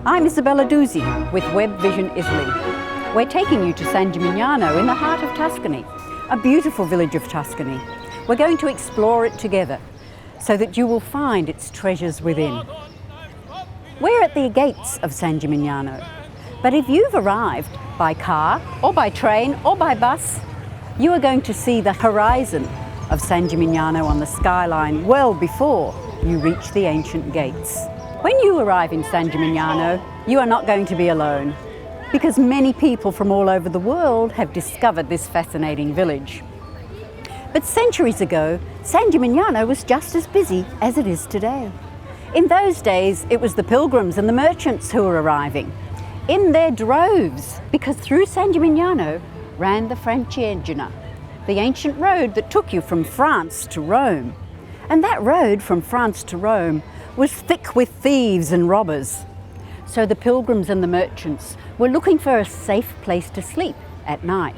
I'm Isabella Duzzi with Web Vision Italy. We're taking you to San Gimignano in the heart of Tuscany, a beautiful village of Tuscany. We're going to explore it together so that you will find its treasures within. We're at the gates of San Gimignano, but if you've arrived by car or by train or by bus, you are going to see the horizon of San Gimignano on the skyline well before you reach the ancient gates. When you arrive in San Gimignano, you are not going to be alone, because many people from all over the world have discovered this fascinating village. But centuries ago, San Gimignano was just as busy as it is today. In those days, it was the pilgrims and the merchants who were arriving, in their droves, because through San Gimignano ran the Francigena, the ancient road that took you from France to Rome. And that road from France to Rome was thick with thieves and robbers. So the pilgrims and the merchants were looking for a safe place to sleep at night.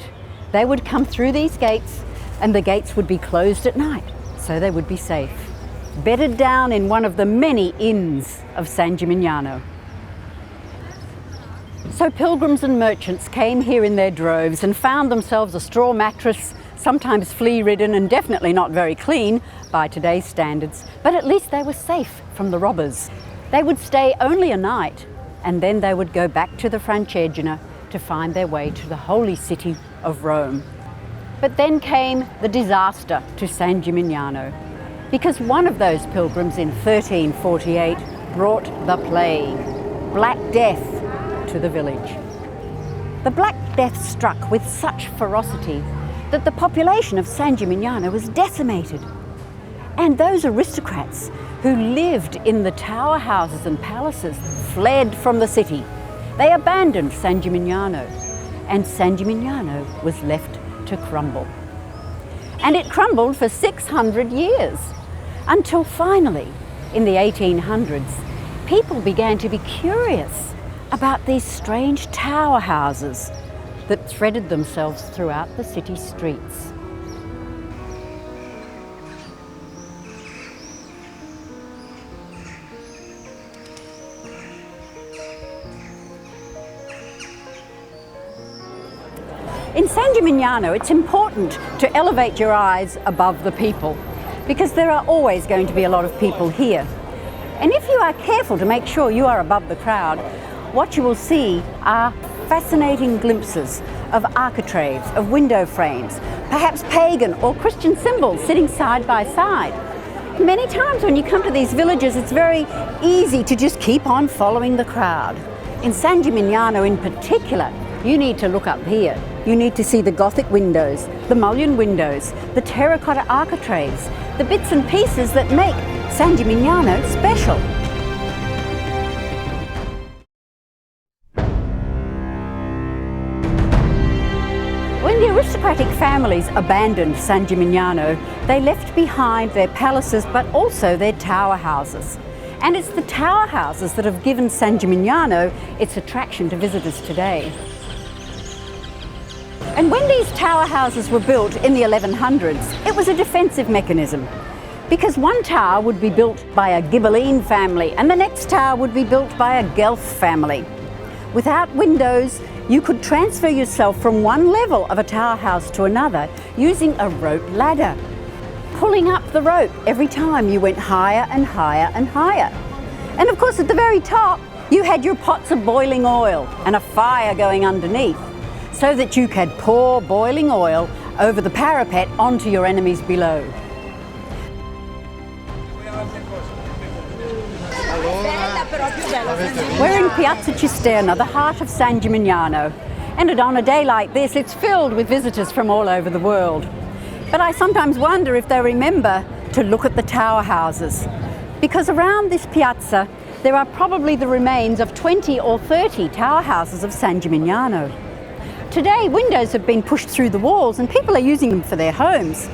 They would come through these gates, and the gates would be closed at night, so they would be safe, bedded down in one of the many inns of San Gimignano. So pilgrims and merchants came here in their droves and found themselves a straw mattress, sometimes flea-ridden and definitely not very clean by today's standards, but at least they were safe from the robbers. They would stay only a night, and then they would go back to the Francigena to find their way to the holy city of Rome. But then came the disaster to San Gimignano, because one of those pilgrims in 1348 brought the plague, Black Death, to the village. The Black Death struck with such ferocity that the population of San Gimignano was decimated. And those aristocrats who lived in the tower houses and palaces fled from the city. They abandoned San Gimignano, and San Gimignano was left to crumble. And it crumbled for 600 years, until finally, in the 1800s, people began to be curious about these strange tower houses that threaded themselves throughout the city streets. In San Gimignano, it's important to elevate your eyes above the people, because there are always going to be a lot of people here. And if you are careful to make sure you are above the crowd, what you will see are fascinating glimpses of architraves, of window frames, perhaps pagan or Christian symbols sitting side by side. Many times when you come to these villages, it's very easy to just keep on following the crowd. In San Gimignano in particular, you need to look up here. You need to see the Gothic windows, the mullioned windows, the terracotta architraves, the bits and pieces that make San Gimignano special. When the aristocratic families abandoned San Gimignano, they left behind their palaces but also their tower houses. And it's the tower houses that have given San Gimignano its attraction to visitors today. And when these tower houses were built in the 1100s, it was a defensive mechanism, because one tower would be built by a Ghibelline family and the next tower would be built by a Guelph family. Without windows, you could transfer yourself from one level of a tower house to another using a rope ladder, pulling up the rope every time you went higher and higher and higher. And of course, at the very top, you had your pots of boiling oil and a fire going underneath, so that you could pour boiling oil over the parapet onto your enemies below. We're in Piazza Cisterna, the heart of San Gimignano, and on a day like this, it's filled with visitors from all over the world. But I sometimes wonder if they remember to look at the tower houses, because around this piazza, there are probably the remains of 20 or 30 tower houses of San Gimignano. Today, windows have been pushed through the walls and people are using them for their homes.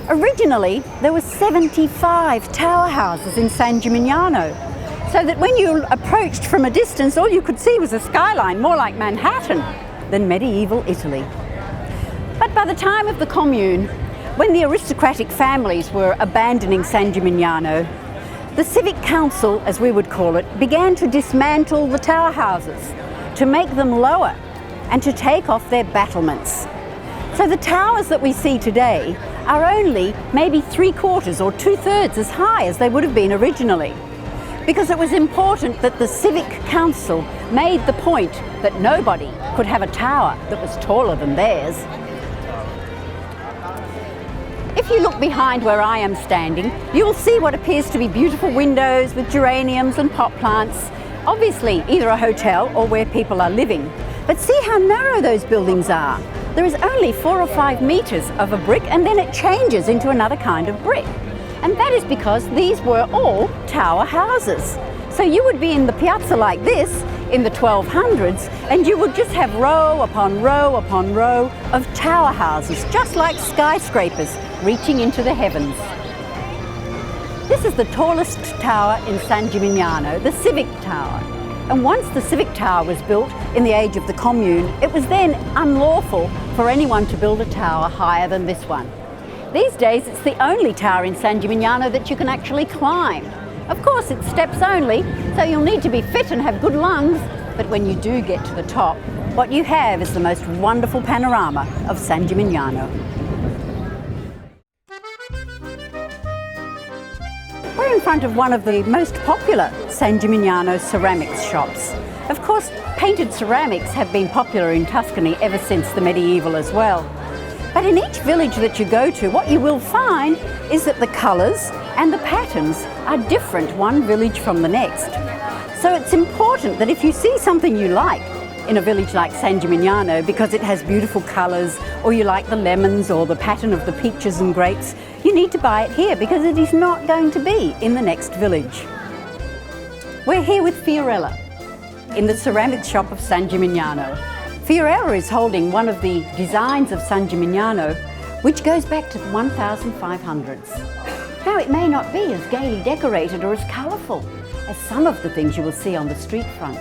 Originally, there were 75 tower houses in San Gimignano, so that when you approached from a distance, all you could see was a skyline, more like Manhattan than medieval Italy. But by the time of the Commune, when the aristocratic families were abandoning San Gimignano, The Civic Council, as we would call it, began to dismantle the tower houses, to make them lower and to take off their battlements. So the towers that we see today are only maybe 3/4 or 2/3 as high as they would have been originally, because it was important that the Civic Council made the point that nobody could have a tower that was taller than theirs. If you look behind where I am standing, you will see what appears to be beautiful windows with geraniums and pot plants. Obviously either a hotel or where people are living. But see how narrow those buildings are. There is only 4 or 5 meters of a brick, and then it changes into another kind of brick. And that is because these were all tower houses. So you would be in the piazza like this in the 1200s, and you would just have row upon row upon row of tower houses, just like skyscrapers reaching into the heavens. This is the tallest tower in San Gimignano, the Civic Tower. And once the Civic Tower was built in the age of the Commune, it was then unlawful for anyone to build a tower higher than this one. These days, it's the only tower in San Gimignano that you can actually climb. Of course, it's steps only, so you'll need to be fit and have good lungs, but when you do get to the top, what you have is the most wonderful panorama of San Gimignano. We're in front of one of the most popular San Gimignano ceramics shops. Of course, painted ceramics have been popular in Tuscany ever since the medieval as well. But in each village that you go to, what you will find is that the colours and the patterns are different one village from the next. So it's important that if you see something you like in a village like San Gimignano because it has beautiful colours, or you like the lemons or the pattern of the peaches and grapes, you need to buy it here because it is not going to be in the next village. We're here with Fiorella in the ceramics shop of San Gimignano. Fiorella is holding one of the designs of San Gimignano, which goes back to the 1500s. Now, it may not be as gaily decorated or as colourful as some of the things you will see on the street front,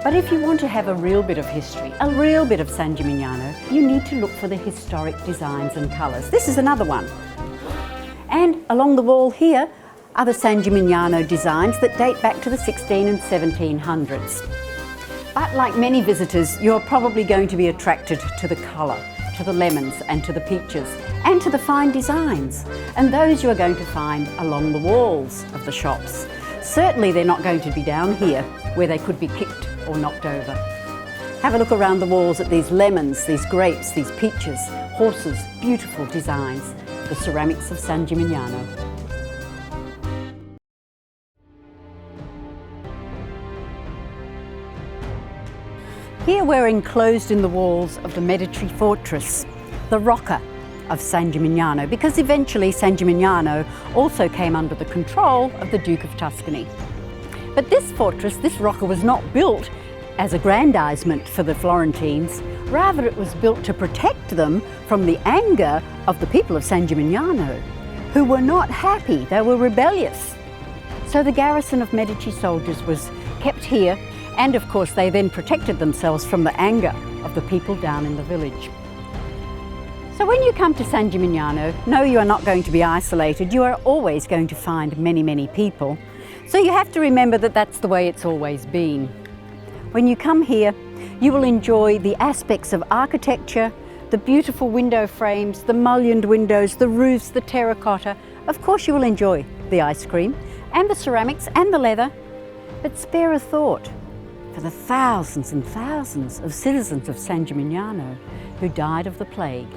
but if you want to have a real bit of history, a real bit of San Gimignano, you need to look for the historic designs and colours. This is another one. And along the wall here are the San Gimignano designs that date back to the 16 and 1700s. But like many visitors, you're probably going to be attracted to the colour, to the lemons and to the peaches, and to the fine designs. And those you are going to find along the walls of the shops. Certainly they're not going to be down here where they could be kicked or knocked over. Have a look around the walls at these lemons, these grapes, these peaches, horses, beautiful designs, the ceramics of San Gimignano. Here we're enclosed in the walls of the Medici Fortress, the Rocca of San Gimignano, because eventually San Gimignano also came under the control of the Duke of Tuscany. But this fortress, this Rocca, was not built as aggrandizement for the Florentines. Rather, it was built to protect them from the anger of the people of San Gimignano, who were not happy, they were rebellious. So the garrison of Medici soldiers was kept here, and of course they then protected themselves from the anger of the people down in the village. So when you come to San Gimignano, no, you are not going to be isolated. You are always going to find many, many people. So you have to remember that that's the way it's always been. When you come here, you will enjoy the aspects of architecture, the beautiful window frames, the mullioned windows, the roofs, the terracotta. Of course you will enjoy the ice cream and the ceramics and the leather, but spare a thought for the thousands and thousands of citizens of San Gimignano who died of the plague